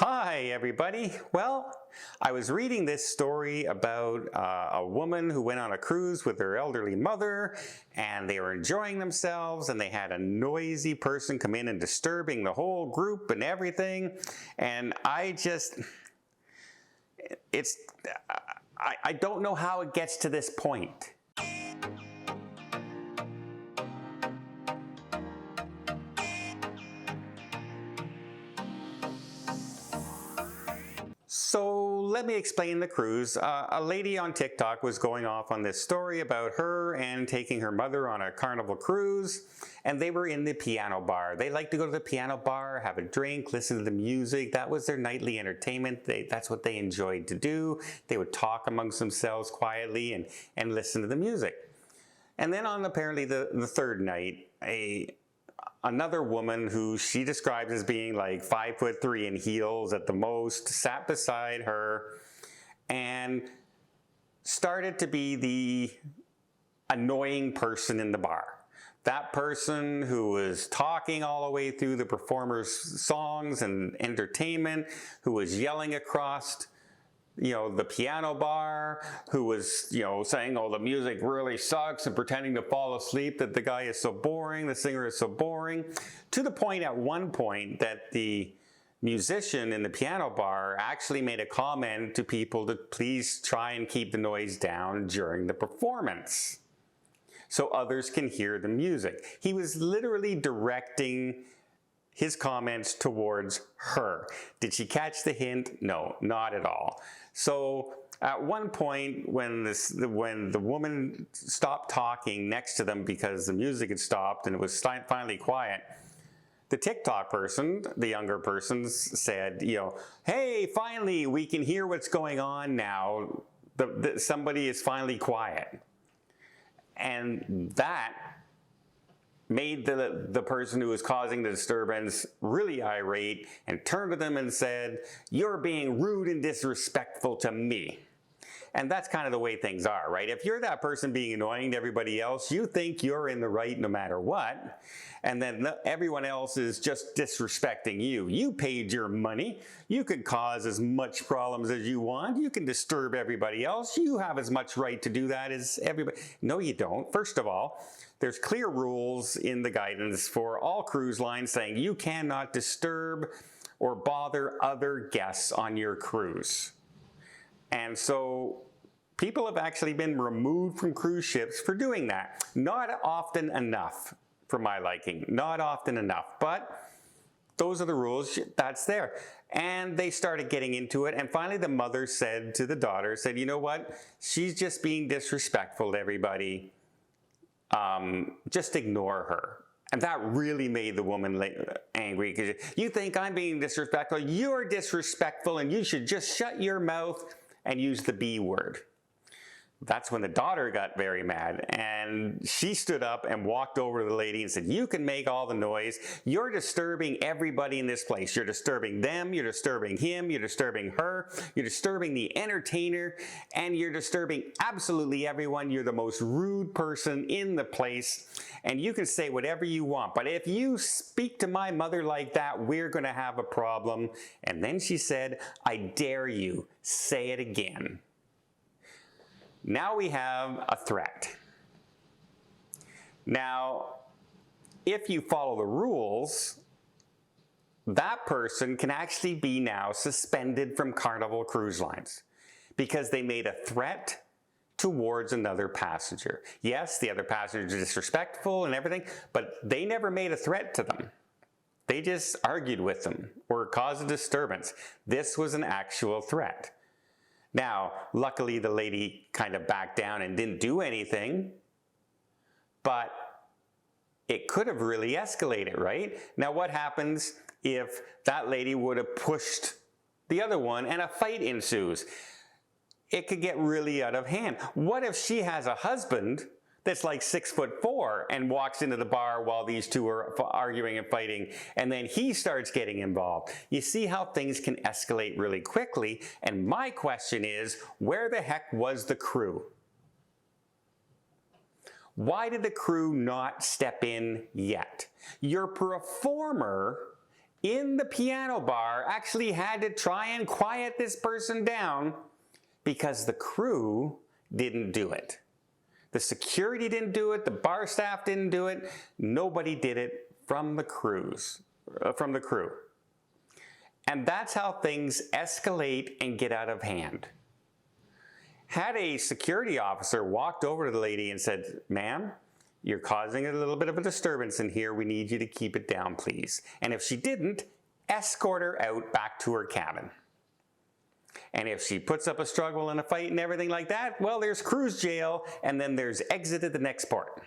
Hi, everybody. Well, I was reading this story about a woman who went on a cruise with her elderly mother, and they were enjoying themselves, and they had a noisy person come in and disturbing the whole group and everything. And it's, I don't know how it gets to this point. So let me explain the cruise. A lady on TikTok was going off on this story about her and taking her mother on a Carnival cruise, and they were in the piano bar. They like to go to the piano bar, have a drink, listen to the music. That was their nightly entertainment. That's what they enjoyed to do. They would talk amongst themselves quietly and listen to the music. And then on apparently the third night, another woman who she describes as being like 5'3" in heels at the most, sat beside her and started to be the annoying person in the bar. That person who was talking all the way through the performers' songs and entertainment, who was yelling across the piano bar, who was, saying, oh, the music really sucks and pretending to fall asleep, that the guy is so boring, the singer is so boring, to the point at one point that the musician in the piano bar actually made a comment to people to please try and keep the noise down during the performance so others can hear the music. He was literally directing his comments towards her. Did she catch the hint? No, not at all. So at one point when the woman stopped talking next to them because the music had stopped and it was finally quiet, the TikTok person, the younger person, said, hey, finally we can hear what's going on now. Somebody is finally quiet. And that made the person who was causing the disturbance really irate and turned to them and said, you're being rude and disrespectful to me. And that's kind of the way things are, right? If you're that person being annoying to everybody else, you think you're in the right no matter what, and then everyone else is just disrespecting you. You paid your money. You could cause as much problems as you want. You can disturb everybody else. You have as much right to do that as everybody. No, you don't. First of all, there's clear rules in the guidance for all cruise lines saying you cannot disturb or bother other guests on your cruise. And so people have actually been removed from cruise ships for doing that. Not often enough for my liking, not often enough, but those are the rules, that's there. And they started getting into it, and finally the mother said to the daughter, you know what, she's just being disrespectful to everybody, just ignore her. And that really made the woman angry, because you think I'm being disrespectful, you're disrespectful, and you should just shut your mouth and use the B word. That's when the daughter got very mad, and she stood up and walked over to the lady and said, you can make all the noise. You're disturbing everybody in this place. You're disturbing them, you're disturbing him, you're disturbing her, you're disturbing the entertainer, and you're disturbing absolutely everyone. You're the most rude person in the place, and you can say whatever you want, but if you speak to my mother like that, we're going to have a problem. And then she said, I dare you, say it again. Now we have a threat. Now, if you follow the rules, that person can actually be now suspended from Carnival Cruise Lines because they made a threat towards another passenger. Yes, the other passenger is disrespectful and everything, but they never made a threat to them. They just argued with them or caused a disturbance. This was an actual threat. Now, luckily the lady kind of backed down and didn't do anything, but it could have really escalated, right? Now, what happens if that lady would have pushed the other one and a fight ensues? It could get really out of hand. What if she has a husband that's like 6'4" and walks into the bar while these two are arguing and fighting, and then he starts getting involved? You see how things can escalate really quickly, and my question is, where the heck was the crew? Why did the crew not step in yet? Your performer in the piano bar actually had to try and quiet this person down because the crew didn't do it. The security didn't do it, the bar staff didn't do it, nobody did it from the crew. And that's how things escalate and get out of hand. Had a security officer walked over to the lady and said, "Ma'am, you're causing a little bit of a disturbance in here. We need you to keep it down, please." And if she didn't, escort her out back to her cabin. And if she puts up a struggle and a fight and everything like that, well, there's cruise jail, and then there's exit at the next port.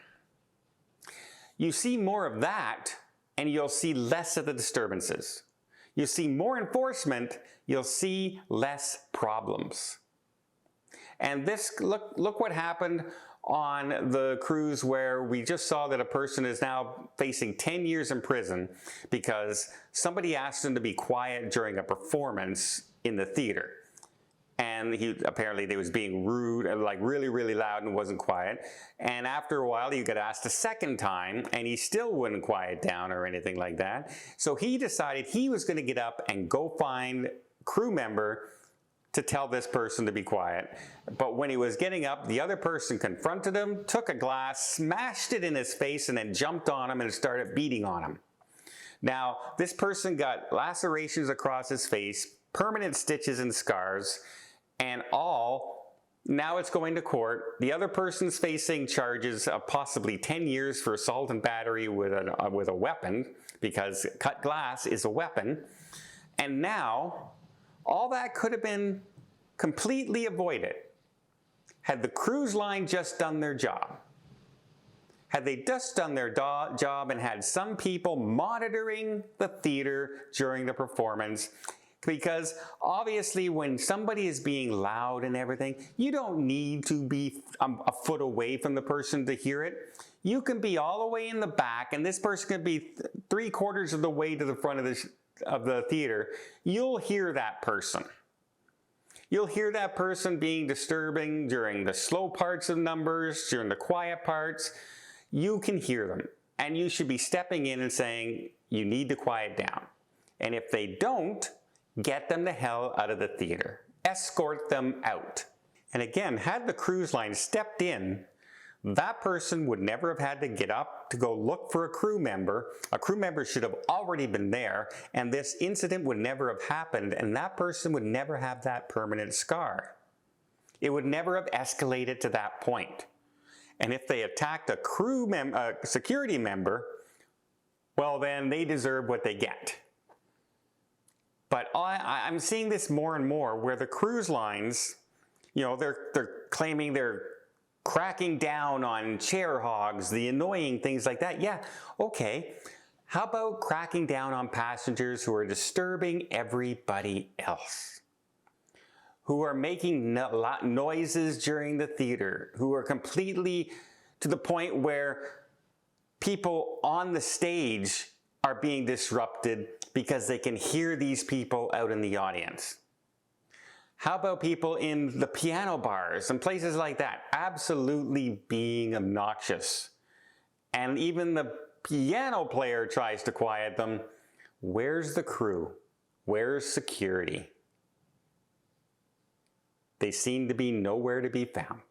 You see more of that, and you'll see less of the disturbances. You see more enforcement, you'll see less problems. And this, look what happened on the cruise where we just saw that a person is now facing 10 years in prison because somebody asked him to be quiet during a performance in the theater. And apparently they was being rude and like really, really loud and wasn't quiet. And after a while he got asked a second time and he still wouldn't quiet down or anything like that. So he decided he was going to get up and go find a crew member to tell this person to be quiet. But when he was getting up, the other person confronted him, took a glass, smashed it in his face, and then jumped on him and started beating on him. Now, this person got lacerations across his face, permanent stitches and scars, and all. Now it's going to court. The other person's facing charges of possibly 10 years for assault and battery with a weapon, because cut glass is a weapon. And now, all that could have been completely avoided had the cruise line just done their job. Had they just done their job and had some people monitoring the theater during the performance. Because obviously when somebody is being loud and everything, you don't need to be a foot away from the person to hear it. You can be all the way in the back and this person can be 3/4 of the way to the front of the theater. You'll hear that person. You'll hear that person being disturbing during the slow parts of numbers, during the quiet parts. You can hear them. And you should be stepping in and saying, you need to quiet down. And if they don't, get them the hell out of the theater. Escort them out. And again, had the cruise line stepped in, that person would never have had to get up to go look for a crew member. A crew member should have already been there, and this incident would never have happened, and that person would never have that permanent scar. It would never have escalated to that point. And if they attacked a security member, well then they deserve what they get. But I'm seeing this more and more where the cruise lines, you know, they're claiming they're cracking down on chair hogs, the annoying things like that. Yeah, okay. How about cracking down on passengers who are disturbing everybody else? Who are making noises during the theater, who are completely to the point where people on the stage are being disrupted because they can hear these people out in the audience. How about people in the piano bars and places like that, absolutely being obnoxious? And even the piano player tries to quiet them. Where's the crew? Where's security? They seem to be nowhere to be found.